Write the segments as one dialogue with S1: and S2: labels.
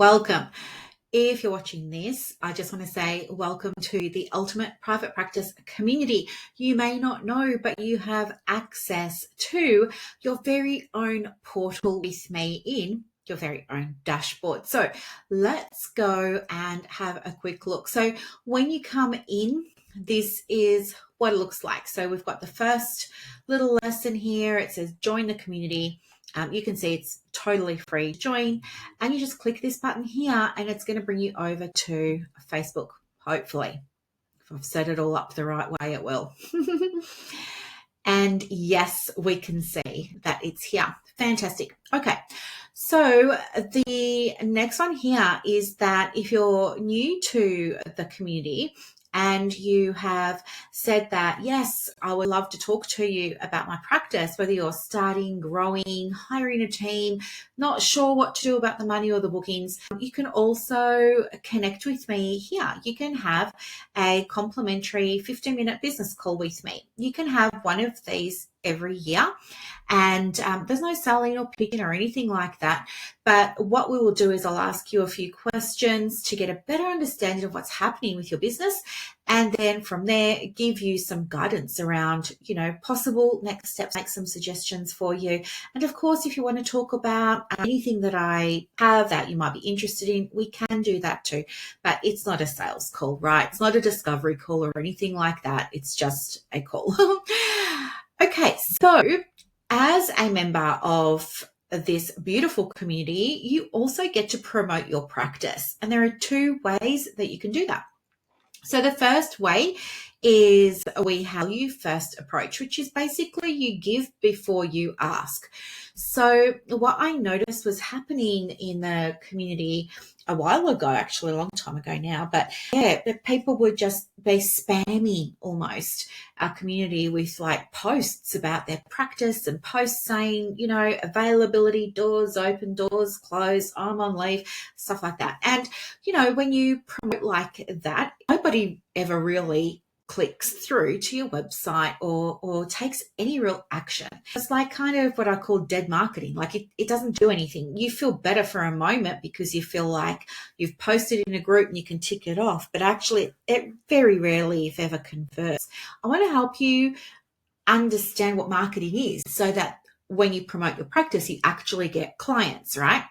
S1: welcome. If you're watching this, I just want to say welcome to the Ultimate Private Practice community. You may not know, but you have access to your very own portal with me in your very own dashboard. So let's go and have a quick look. So when you come in, this is what it looks like. So we've got the first little lesson here. It says join the community. You can see it's totally free to join, and you just click this button here and it's going to bring you over to Facebook, hopefully. If I've set it all up the right way, it will. And yes, we can see that it's here. Fantastic. Okay, so the next one here is that if you're new to the community and you have said that, yes, I would love to talk to you about my practice, whether you're starting, growing, hiring a team, not sure what to do about the money or the bookings, you can also connect with me here. You can have a complimentary 15-minute business call with me. You can have one of these every year, and there's no selling or picking or anything like that. But what we will do is I'll ask you a few questions to get a better understanding of what's happening with your business, and then from there give you some guidance around, possible next steps, make some suggestions for you. And of course, if you want to talk about anything that I have that you might be interested in, we can do that too. But it's not a sales call, right? It's not a discovery call or anything like that. It's just a call. Okay, so as a member of this beautiful community, you also get to promote your practice. And there are two ways that you can do that. So the first way is we have you first approach, which is basically you give before you ask. So what I noticed was happening in the community a while ago, actually a long time ago now, but yeah, the people would just be spamming almost our community with like posts about their practice and posts saying, availability, doors open, doors closed, I'm on leave, stuff like that. And, when you promote like that, nobody ever really clicks through to your website or takes any real action. It's like kind of what I call dead marketing. Like it doesn't do anything. You feel better for a moment because you feel like you've posted in a group and you can tick it off, but actually it very rarely, if ever, converts. I want to help you understand what marketing is so that when you promote your practice, you actually get clients, right?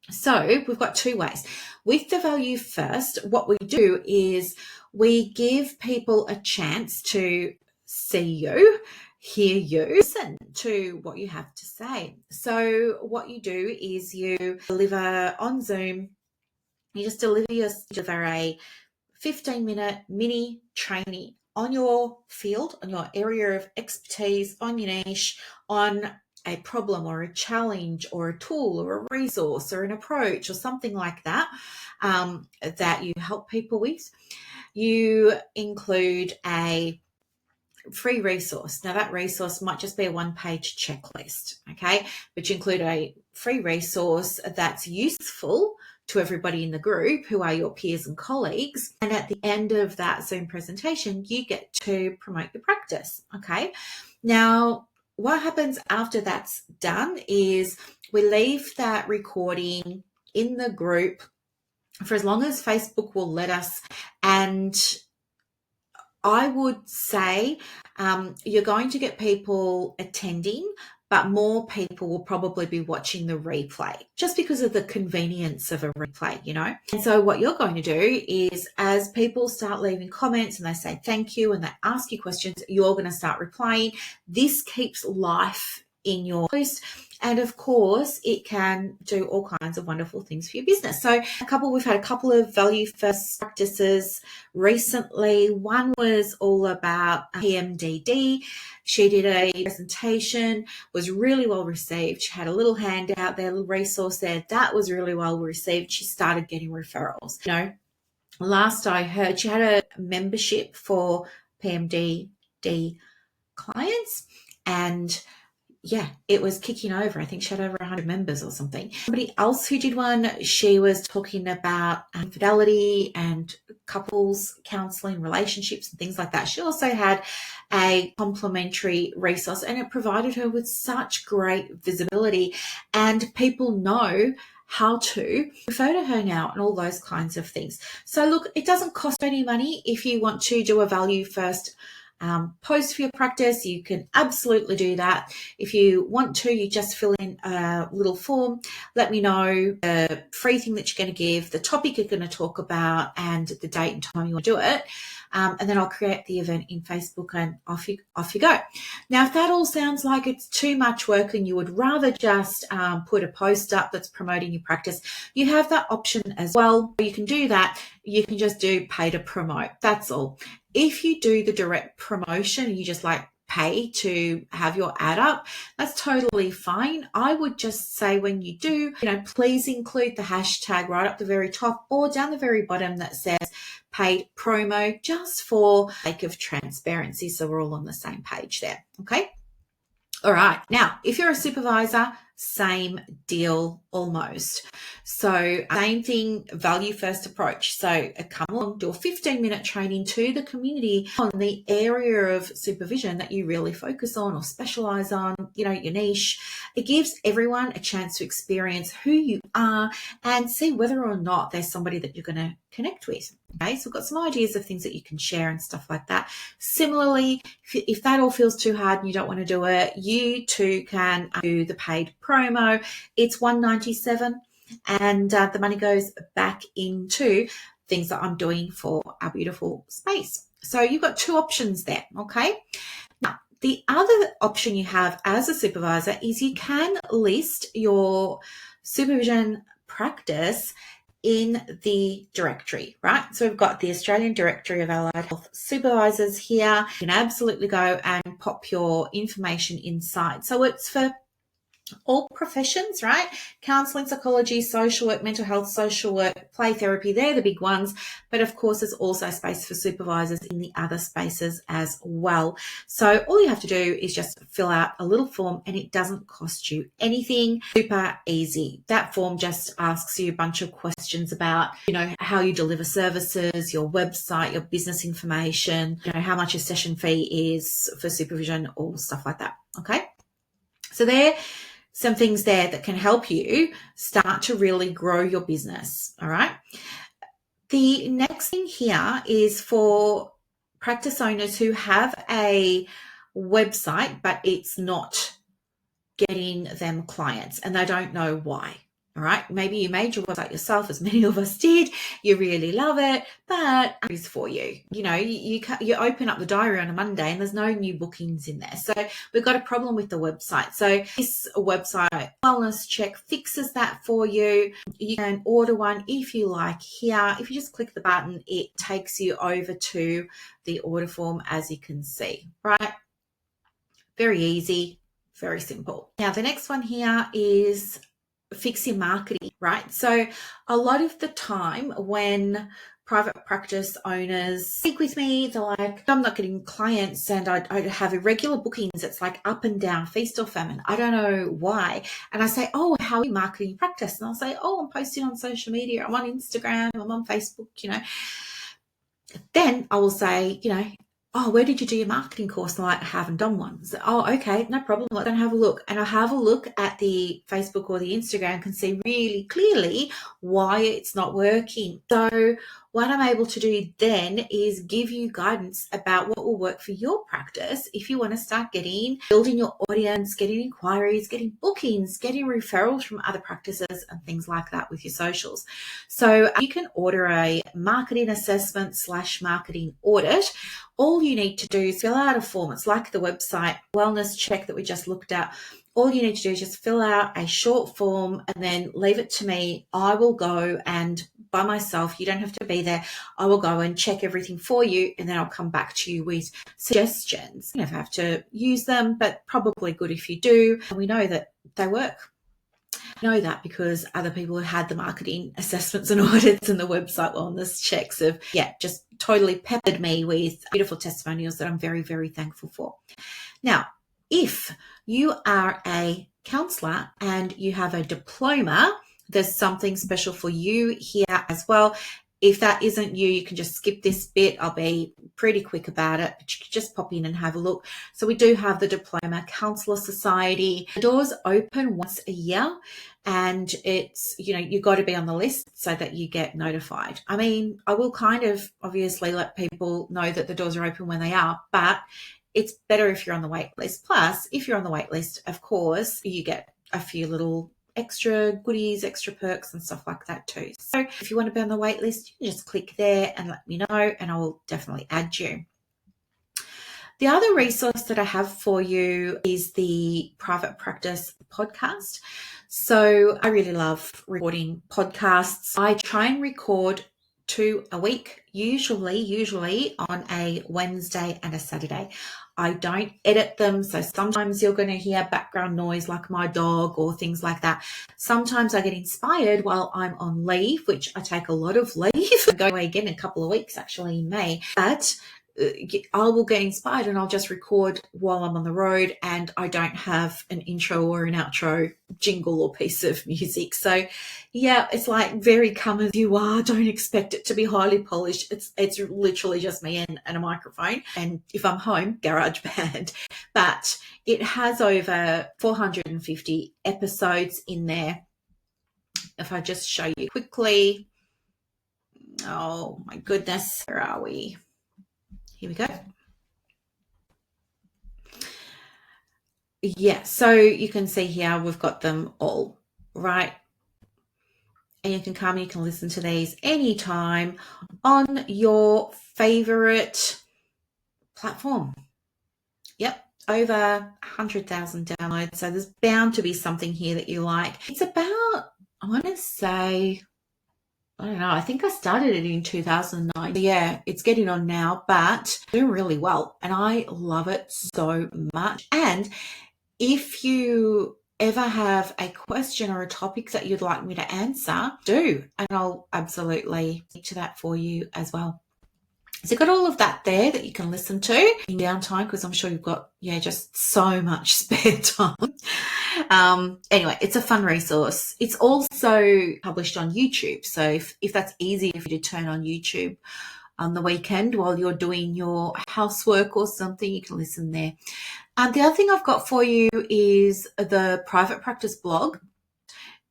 S1: So we've got two ways. With the value first, what we do is we give people a chance to see you, hear you, listen to what you have to say. So what you do is you deliver on Zoom, you just deliver a 15-minute mini training on your field, on your area of expertise, on your niche, on a problem or a challenge or a tool or a resource or an approach or something like that, that you help people with. You include a free resource. Now that resource might just be a one-page checklist, okay? But you include a free resource that's useful to everybody in the group who are your peers and colleagues. And at the end of that Zoom presentation, you get to promote your practice, okay? Now, what happens after that's done is we leave that recording in the group for as long as Facebook will let us. And I would say you're going to get people attending, but more people will probably be watching the replay just because of the convenience of a replay, And so what you're going to do is as people start leaving comments and they say thank you and they ask you questions, you're going to start replying. This keeps life in your post. And of course, it can do all kinds of wonderful things for your business. So we've had a couple of value first practices recently. One was all about PMDD. She did a presentation, was really well received. She had a little handout there, a little resource there. That was really well received. She started getting referrals. Last I heard, she had a membership for PMDD clients, and yeah, it was kicking over. I think she had over 100 members or something. Somebody else who did one, she was talking about infidelity and couples counselling, relationships and things like that. She also had a complimentary resource and it provided her with such great visibility, and people know how to, photo her now, and all those kinds of things. So look, it doesn't cost any money. If you want to do a value first post for your practice, you can absolutely do that. If you want to, you just fill in a little form, let me know the free thing that you're going to give, the topic you're going to talk about, and the date and time you want to do it. And then I'll create the event in Facebook, and off you go. Now, if that all sounds like it's too much work and you would rather just put a post up that's promoting your practice, you have that option as well. You can do that. You can just do pay to promote. That's all. If you do the direct promotion, you just like pay to have your ad up, that's totally fine. I would just say when you do, please include the hashtag right up the very top or down the very bottom that says paid promo, just for sake of transparency, so we're all on the same page there. Okay. All right. Now, if you're a supervisor, same deal almost. So same thing, value first approach. So come along, do a 15-minute training to the community on the area of supervision that you really focus on or specialize on, your niche. It gives everyone a chance to experience who you are and see whether or not there's somebody that you're going to connect with. Okay, so we've got some ideas of things that you can share and stuff like that. Similarly, if that all feels too hard and you don't want to do it, you too can do the paid promo. It's $197, and the money goes back into things that I'm doing for our beautiful space. So you've got two options there. Okay. Now, the other option you have as a supervisor is you can list your supervision practice in the directory, right? So we've got the Australian Directory of Allied Health Supervisors here. You can absolutely go and pop your information inside. So it's for all professions, right? Counselling, psychology, social work, mental health, social work, play therapy, they're the big ones. But of course, there's also space for supervisors in the other spaces as well. So all you have to do is just fill out a little form, and it doesn't cost you anything. Super easy. That form just asks you a bunch of questions about, how you deliver services, your website, your business information, how much your session fee is for supervision, all stuff like that. Okay. So there some things there that can help you start to really grow your business. All right. The next thing here is for practice owners who have a website, but it's not getting them clients and they don't know why. All right. Maybe you made your website yourself, as many of us did. You really love it, but it's for you. You open up the diary on a Monday and there's no new bookings in there. So we've got a problem with the website. So this website wellness check fixes that for you. You can order one if you like here. If you just click the button, it takes you over to the order form, as you can see, right? Very easy, very simple. Now, the next one here is fix your marketing, right? So a lot of the time when private practice owners speak with me, they're like, I'm not getting clients and I have irregular bookings. It's like up and down, feast or famine. I don't know why. And I say, oh, how are you marketing your practice? And I'll say, oh, I'm posting on social media. I'm on Instagram. I'm on Facebook, Then I will say, oh, where did you do your marketing course? And I haven't done one. So, oh, okay, no problem. Let them have a look. And I'll have a look at the Facebook or the Instagram and see really clearly why it's not working. So what I'm able to do then is give you guidance about what will work for your practice if you want to start building your audience, getting inquiries, getting bookings, getting referrals from other practices and things like that with your socials. So you can order a marketing assessment / marketing audit. All you need to do is fill out a form. It's like the website wellness check that we just looked at. All you need to do is just fill out a short form and then leave it to me. I will go and by myself, you don't have to be there. I will go and check everything for you, and then I'll come back to you with suggestions. You never have to use them, but probably good if you do. And we know that they work. I know that because other people have had the marketing assessments and audits and the website wellness checks have, just totally peppered me with beautiful testimonials that I'm very, very thankful for. Now, if you are a counsellor and you have a diploma, there's something special for you here as well. If that isn't you, you can just skip this bit. I'll be pretty quick about it, but you can just pop in and have a look. So we do have the Diploma Counsellor Society. The doors open once a year, and it's, you've got to be on the list so that you get notified. I mean, I will kind of obviously let people know that the doors are open when they are, but it's better if you're on the wait list. Plus, if you're on the wait list, of course, you get a few little extra goodies, extra perks and stuff like that too. So if you want to be on the wait list, you can just click there and let me know, and I will definitely add you. The other resource that I have for you is the Private Practice podcast. So I really love recording podcasts. I try and record 2 a week, usually on a Wednesday and a Saturday. I don't edit them, so sometimes you're going to hear background noise like my dog or things like that. Sometimes I get inspired while I'm on leave, which I take a lot of leave. I'm going away again in a couple of weeks, actually in May. But I will get inspired and I'll just record while I'm on the road, and I don't have an intro or an outro jingle or piece of music. So yeah, it's like very come as you are. Don't expect it to be highly polished. It's literally just me and a microphone, and if I'm home, GarageBand. But it has over 450 episodes in there. If I just show you quickly, oh my goodness, where are we? Here we go. Yeah, so you can see here we've got them all, right? And you can come, you can listen to these anytime on your favorite platform. Yep, over 100,000 downloads. So there's bound to be something here that you like. It's about, I want to say, I don't know, I think I started it in 2009. So yeah, it's getting on now, but doing really well. And I love it so much. And if you ever have a question or a topic that you'd like me to answer, do. And I'll absolutely speak to that for you as well. So you've got all of that there that you can listen to in downtime, because I'm sure you've got, just so much spare time. Anyway, it's a fun resource. It's also published on YouTube. So if that's easy, if you turn on YouTube on the weekend while you're doing your housework or something, you can listen there. The other thing I've got for you is the Private Practice blog.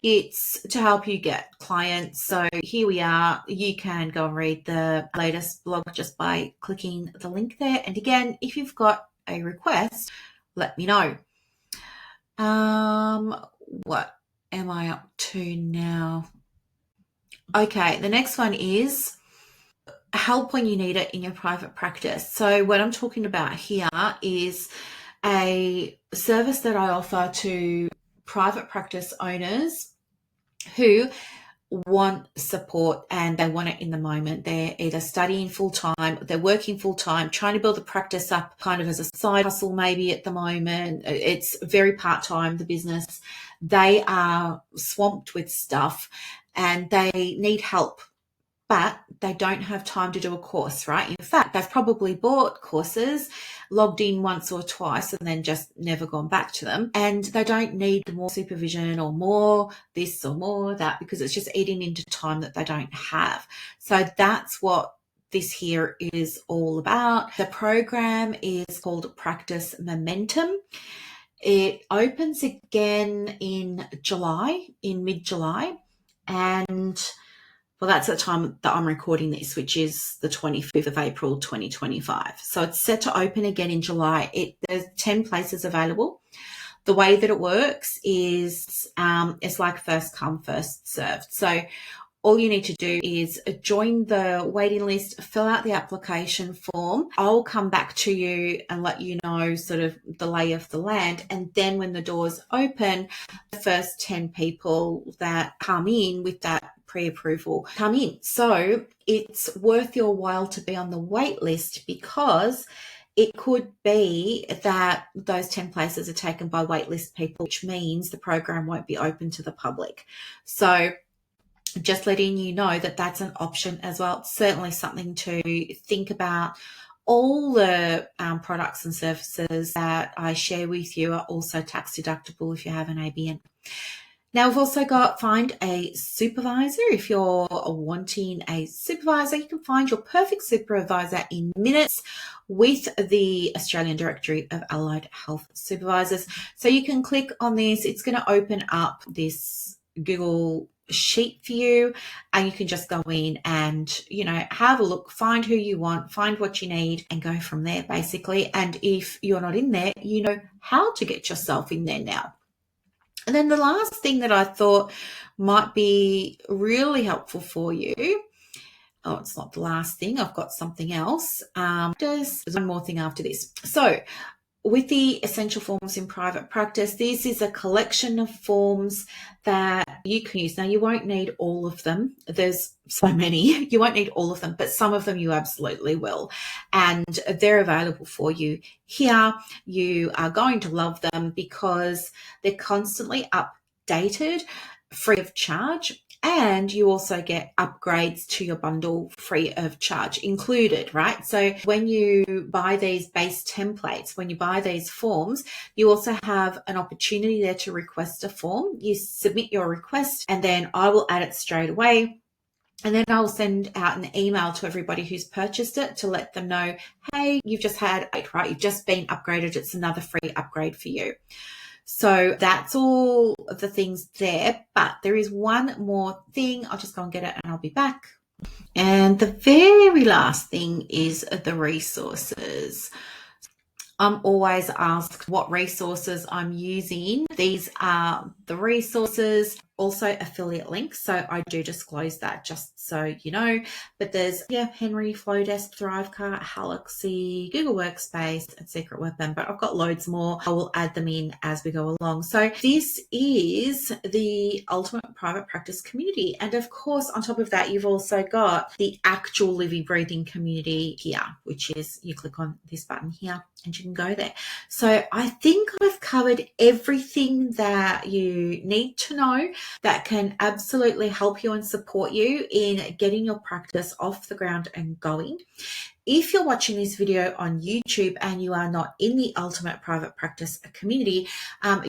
S1: It's to help you get clients. So here we are. You can go and read the latest blog just by clicking the link there. And again, if you've got a request, let me know. What am I up to now? Okay, the next one is help when you need it in your private practice. So what I'm talking about here is a service that I offer to private practice owners who want support and they want it in the moment. They're either studying full-time, they're working full-time, trying to build the practice up kind of as a side hustle maybe at the moment. It's very part-time, the business. They are swamped with stuff and they need help, but they don't have time to do a course, right? In fact, they've probably bought courses, logged in once or twice, and then just never gone back to them. And they don't need more supervision or more this or more that, because it's just eating into time that they don't have. So that's what this here is all about. The program is called Practice Momentum. It opens again in July, in mid-July, and well, that's the time that I'm recording this, which is the 25th of April, 2025. So it's set to open again in July. There's 10 places available. The way that it works is it's like first come, first served. So all you need to do is join the waiting list, fill out the application form. I'll come back to you and let you know sort of the lay of the land. And then when the doors open, the first 10 people that come in with that pre-approval come in. So it's worth your while to be on the wait list, because it could be that those 10 places are taken by waitlist people, which means the program won't be open to the public. So just letting you know that that's an option as well. It's certainly something to think about. All the products and services that I share with you are also tax deductible if you have an ABN. Now we've also got find a supervisor. If you're wanting a supervisor, you can find your perfect supervisor in minutes with the Australian Directory of Allied Health Supervisors. So you can click on this. It's going to open up this Google sheet for you, and you can just go in and, you know, have a look, find who you want, find what you need, and go from there basically. And if you're not in there, you know how to get yourself in there now. And then the last thing that I thought might be really helpful for you, oh, it's not the last thing, I've got something else. There's one more thing after this. So with the essential forms in private practice, this is a collection of forms that you can use. Now, you won't need all of them. There's so many. You won't need all of them, but some of them you absolutely will. And they're available for you here. You are going to love them because they're constantly updated, free of charge. And you also get upgrades to your bundle free of charge included, right? So when you buy these base templates, when you buy these forms, you also have an opportunity there to request a form. You submit your request and then I will add it straight away. And then I'll send out an email to everybody who's purchased it to let them know, hey, you've just had it, right? You've just been upgraded. It's another free upgrade for you. So that's all of the things there, but there is one more thing. I'll just go and get it and I'll be back. And the very last thing is the resources. I'm always asked what resources I'm using. These are the resources, also affiliate links. So I do disclose that just so you know. But there's, Henry, Flowdesk, Thrivecart, Halaxy, Google Workspace, and Secret Weapon. But I've got loads more. I will add them in as we go along. So this is the Ultimate Private Practice community. And of course, on top of that, you've also got the actual living, breathing community here, which is you click on this button here and you can go there. So I think I've covered everything that you need to know that can absolutely help you and support you in getting your practice off the ground and going. If you're watching this video on YouTube and you are not in the Ultimate Private Practice community,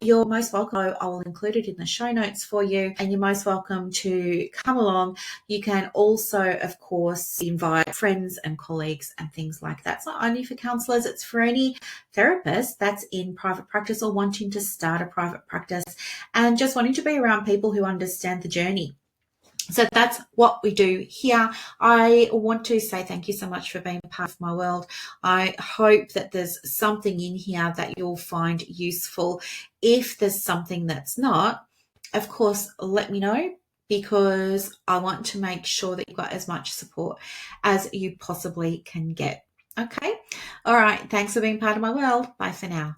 S1: you're most welcome. I will include it in the show notes for you, and you're most welcome to come along. You can also, of course, invite friends and colleagues and things like that. It's not only for counsellors, it's for any therapist that's in private practice or wanting to start a private practice and just wanting to be around people who understand the journey. So that's what we do here. I want to say thank you so much for being part of my world. I hope that there's something in here that you'll find useful. If there's something that's not, of course, let me know, because I want to make sure that you've got as much support as you possibly can get. Okay. All right. Thanks for being part of my world. Bye for now.